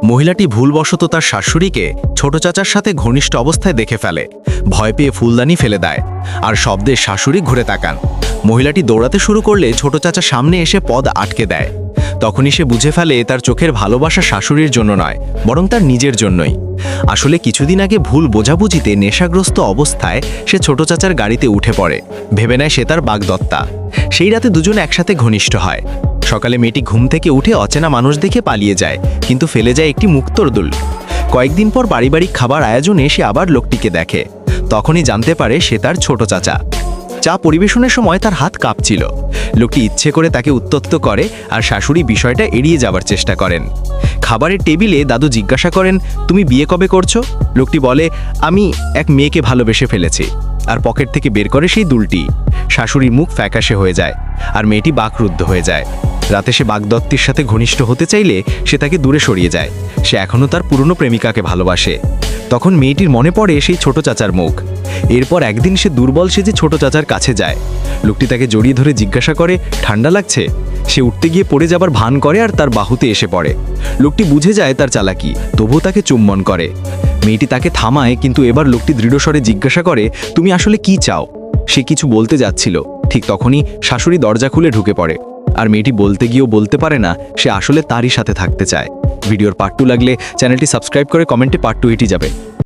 মহিলাটি ভুলবশত তার শাশুড়িকে ছোট চাচার সাথে ঘনিষ্ঠ অবস্থায় দেখে ফেলে। ভয় পেয়ে ফুলদানি ফেলে দেয়, আর শব্দে শাশুড়ি ঘুরে তাকান। মহিলাটি দৌড়াতে শুরু করলে ছোট চাচা সামনে এসে পদ আটকে দেয়। তখনই সে বুঝে ফেলে তার চোখের ভালোবাসা শাশুড়ির জন্য নয়, বরং তার নিজের জন্যই। আসলে কিছুদিন আগে ভুল বোঝাবুঝিতে নেশাগ্রস্ত অবস্থায় সে ছোট চাচার গাড়িতে উঠে পড়ে, ভেবে নেয় সে তার বাগদত্তা। সেই রাতে দুজন একসাথে ঘনিষ্ঠ হয়। সকালে মেয়েটি ঘুম থেকে উঠে অচেনা মানুষ দেখে পালিয়ে যায়, কিন্তু ফেলে যায় একটি মুক্তোর দুল। কয়েকদিন পর পারিবারিক খাবার আয়োজনে সে আবার লোকটিকে দেখে। তখনই জানতে পারে সে তার ছোট চাচা। চা পরিবেশনের সময় তার হাত কাঁপছিল। লোকটি ইচ্ছে করে তাকে উত্ত্যক্ত করে, আর শাশুড়ি বিষয়টা এড়িয়ে যাবার চেষ্টা করেন। খাবারের টেবিলে দাদু জিজ্ঞাসা করেন, তুমি বিয়ে কবে করছো? লোকটি বলে, আমি এক মেয়েকে ভালোবেসে ফেলেছি, আর পকেট থেকে বের করে সেই দুলটি। শাশুড়ির মুখ ফ্যাকাশে হয়ে যায়, আর মেয়েটি বাকরুদ্ধ হয়ে যায়। রাতে সে বাগদত্তির সাথে ঘনিষ্ঠ হতে চাইলে সে তাকে দূরে সরিয়ে যায়। সে এখনও তার পুরনো প্রেমিকাকে ভালোবাসে। তখন মেয়েটির মনে পড়ে সেই ছোট চাচার মুখ। এরপর একদিন সে দুর্বল সেজে ছোট চাচার কাছে যায়। লোকটি তাকে জড়িয়ে ধরে জিজ্ঞাসা করে, ঠান্ডা লাগছে? সে উঠতে গিয়ে পড়ে যাবার ভান করে আর তার বাহুতে এসে পড়ে। লোকটি বুঝে যায় তার চালাকি, তবুও তাকে চুম্বন করে। মেয়েটি তাকে থামায়, কিন্তু এবার লোকটি দৃঢ়স্বরে জিজ্ঞাসা করে, তুমি আসলে কি চাও? সে কিছু বলতে যাচ্ছিল, ঠিক তখনই শাশুড়ি দরজা খুলে ঢুকে পড়ে। আর মেয়েটি বলতে গিয়েও বলতে পারে না সে আসলে তারই সাথে থাকতে চায়। ভিডিওর পার্ট 2 লাগলে চ্যানেলটি সাবস্ক্রাইব করে কমেন্টে পার্ট 2 এটি যাবে।